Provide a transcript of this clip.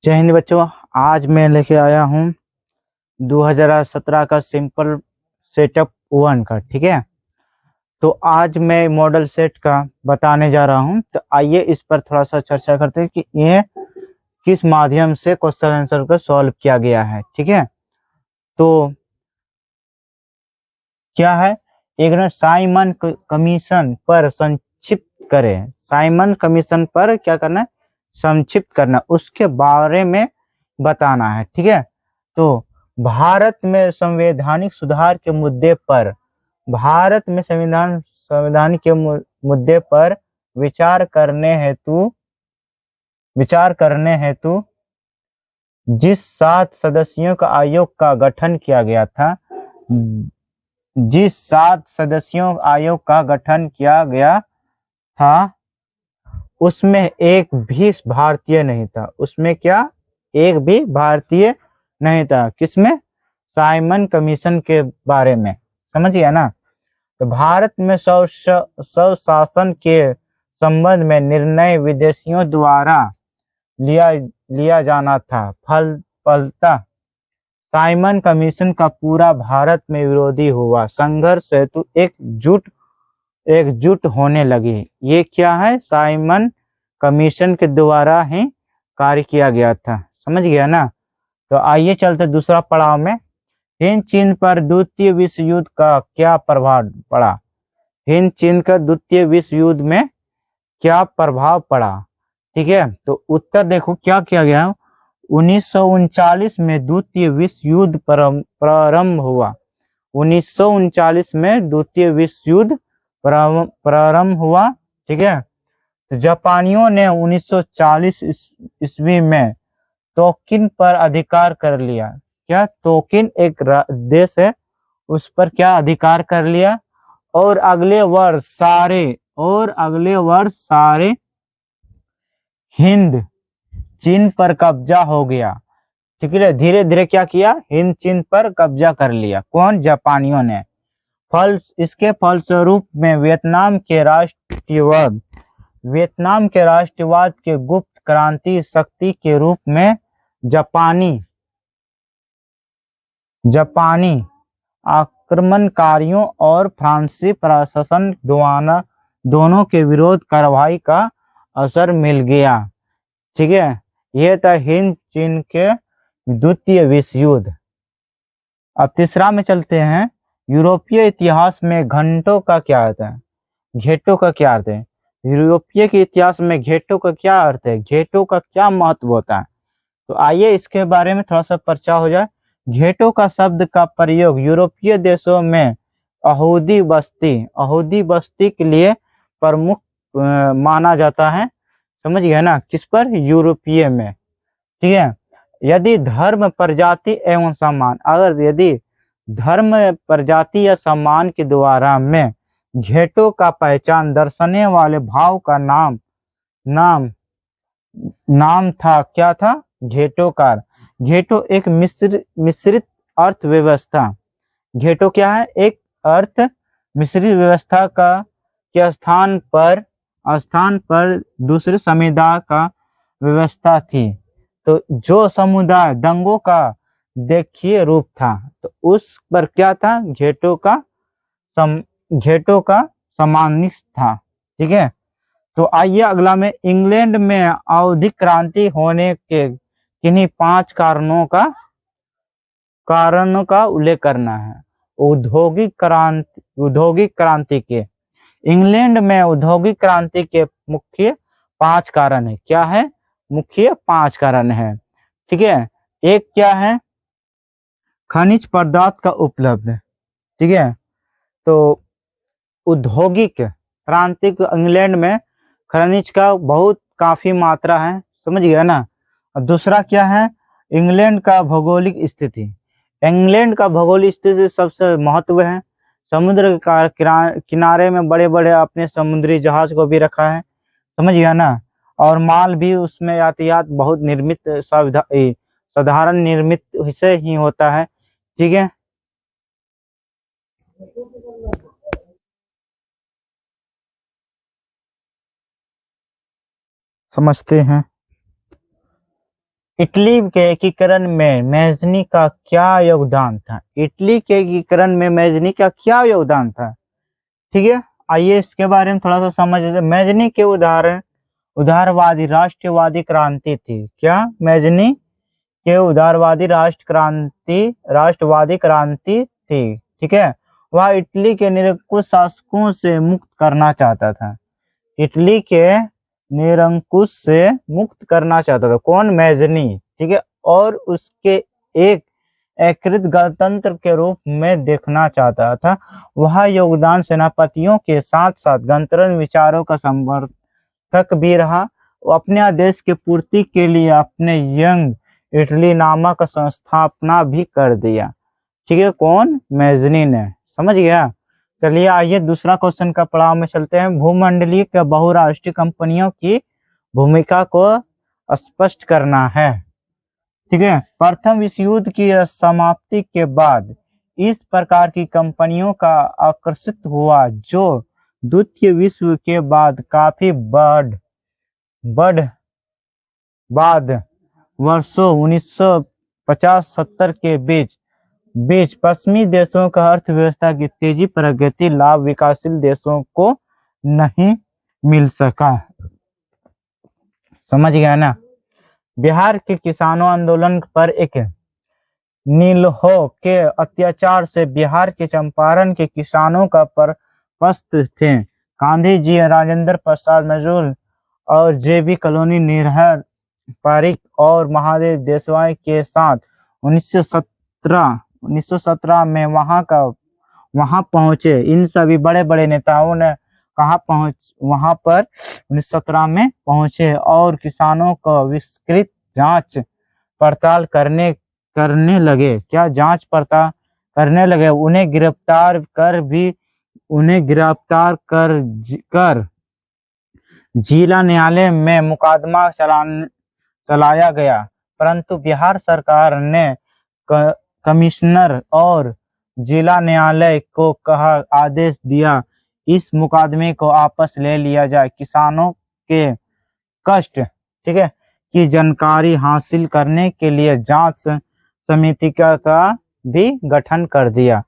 जय हिंद बच्चों। आज मैं लेके आया हूँ 2017 का सिंपल सेटअप वन का। ठीक है, तो आज मैं मॉडल सेट का बताने जा रहा हूँ। तो आइए इस पर थोड़ा सा चर्चा करते हैं कि ये किस माध्यम से क्वेश्चन आंसर को सॉल्व किया गया है। ठीक है, तो क्या है, एक ना साइमन कमीशन पर संक्षिप्त करें। साइमन कमीशन पर क्या करना है, संक्षिप्त करना, उसके बारे में बताना है। ठीक है, तो भारत में संवैधानिक सुधार के मुद्दे पर, भारत में संविधान के मुद्दे पर विचार करने हेतु जिस 7 सदस्यों का आयोग का गठन किया गया था, जिस 7 सदस्यों आयोग का गठन किया गया था उसमें एक भी भारतीय नहीं था। उसमें क्या, एक भी भारतीय नहीं था। किसमें, साइमन कमीशन के बारे में। समझ गया ना। तो भारत में स्वशासन के संबंध में निर्णय विदेशियों द्वारा लिया जाना था। फलतः साइमन कमीशन का पूरा भारत में विरोधी हुआ। संघर्ष हेतु एकजुट होने लगी। ये क्या है, साइमन कमीशन के द्वारा ही कार्य किया गया था। समझ गया ना। तो आइए चलते दूसरा पड़ाव में। हिंद चीन पर द्वितीय विश्व युद्ध का क्या प्रभाव पड़ा। हिंद चीन का द्वितीय विश्व युद्ध में क्या प्रभाव पड़ा। ठीक है, तो उत्तर देखो क्या किया गया। 1939 में द्वितीय विश्व युद्ध प्रारंभ हुआ। 1939 में द्वितीय विश्व युद्ध प्रारंभ हुआ। ठीक है, तो जापानियों ने 1940 ईस्वी में तोक्किन पर अधिकार कर लिया। क्या, तोक्किन एक देश है, उस पर क्या अधिकार कर लिया। और अगले वर्ष सारे हिंद चीन पर कब्जा हो गया। ठीक है, धीरे धीरे क्या किया, हिंद चीन पर कब्जा कर लिया। कौन, जापानियों ने। इसके फलस्वरूप में वियतनाम के राष्ट्रवाद के गुप्त क्रांति शक्ति के रूप में जापानी आक्रमणकारियों और फ्रांसीसी प्रशासन दोनों के विरोध कार्रवाई का असर मिल गया। ठीक है, यह था हिंद चीन के द्वितीय विश्व युद्ध। अब तीसरा में चलते हैं। यूरोपीय इतिहास में घंटों का क्या अर्थ है, घेटों का क्या अर्थ है। यूरोपीय के इतिहास में घेटों का क्या अर्थ है, घेटों का क्या महत्व होता है। तो आइए इसके बारे में थोड़ा सा चर्चा हो जाए। घेटों का शब्द का प्रयोग यूरोपीय देशों में यहूदी बस्ती के लिए प्रमुख माना जाता है। समझ गया ना, किस पर, यूरोपीय में। ठीक है, यदि धर्म प्रजाति एवं सम्मान, अगर यदि धर्म प्रजाति या सम्मान के द्वारा में घेटों का पहचान दर्शाने वाले भाव का नाम था, क्या था, घेटोकार। घेटो एक मिश्रित अर्थव्यवस्था। घेटो क्या है, एक मिश्रित व्यवस्था के स्थान पर दूसरे समुदाय का व्यवस्था थी। तो जो समुदाय दंगों का देखिए रूप था, तो उस पर क्या था, घेटों का सामान्य था। ठीक है, तो आइए अगला में। इंग्लैंड में औद्योगिक क्रांति होने के किन्हीं 5 कारणों का उल्लेख करना है। औद्योगिक क्रांति के, इंग्लैंड में औद्योगिक क्रांति के मुख्य 5 कारण है। क्या है, मुख्य 5 कारण है। ठीक है, एक क्या है, खनिज पदार्थ का उपलब्ध। ठीक है, तो औद्योगिक क्रांति इंग्लैंड में खनिज का बहुत काफी मात्रा है। समझ गया ना। और दूसरा क्या है, इंग्लैंड का भौगोलिक स्थिति। इंग्लैंड का भौगोलिक स्थिति सबसे महत्व है। समुद्र का किनारे में बड़े बड़े अपने समुद्री जहाज को भी रखा है। समझ गया ना। और माल भी उसमें यातायात बहुत साधारण निर्मित से ही होता है। ठीक है, समझते हैं। इटली के एकीकरण में मैजनी का क्या योगदान था? इटली के एकीकरण में मैजनी का क्या योगदान था? ठीक है, आइए इसके बारे में थोड़ा सा समझ लेते हैं। मैजनी के उदारवादी राष्ट्रवादी क्रांति थी। क्या? मैजनी के उदारवादी राष्ट्रवादी क्रांति थी। ठीक है, वह इटली के निरंकुश शासकों से मुक्त करना चाहता था। इटली के निरंकुश से मुक्त करना चाहता था कौन? मैजनी। ठीक है, और उसके एक एकीकृत गणतंत्र के रूप में देखना चाहता था। वह योगदान सेनापतियों के साथ साथ गणतंत्र विचारों का समर्थक भी रहा। वो अपने देश की पूर्ति के लिए अपने यंग इटली नामक संस्थापना भी कर दिया। ठीक है, कौन? मैजनी ने। समझ गया? चलिए आइए दूसरा क्वेश्चन का पड़ाव में चलते हैं। भूमंडलीय के बहुराष्ट्रीय कंपनियों की भूमिका को स्पष्ट करना है। ठीक है, प्रथम विश्व युद्ध की समाप्ति के बाद इस प्रकार की कंपनियों का आकर्षित हुआ जो द्वितीय विश्व के बाद काफी बाद वर्षों 1950-70 के बीच पश्चिमी देशों का अर्थव्यवस्था की तेजी प्रगति लाभ विकासशील देशों को नहीं मिल सका। समझ गया ना? बिहार के किसानों आंदोलन पर एक नीलहो के अत्याचार से बिहार के चंपारण के किसानों का परपस्त थे। गांधी जी, राजेंद्र प्रसाद मजूल और जेबी कॉलोनी निरहर पारिक और महादेव देसाई के साथ 1917 में वहां पहुंचे। इन सभी बड़े बड़े नेताओं ने वहां पर 1917 में पहुंचे और किसानों को विस्तृत जांच पड़ताल करने लगे। क्या? जांच पड़ताल करने लगे। उन्हें गिरफ्तार कर जिला न्यायालय में मुकदमा चलाया गया, परंतु बिहार सरकार ने कमिश्नर और जिला न्यायालय को आदेश दिया इस मुकदमे को वापस ले लिया जाए। किसानों के कष्ट, ठीक है, की जानकारी हासिल करने के लिए जांच समिति का भी गठन कर दिया।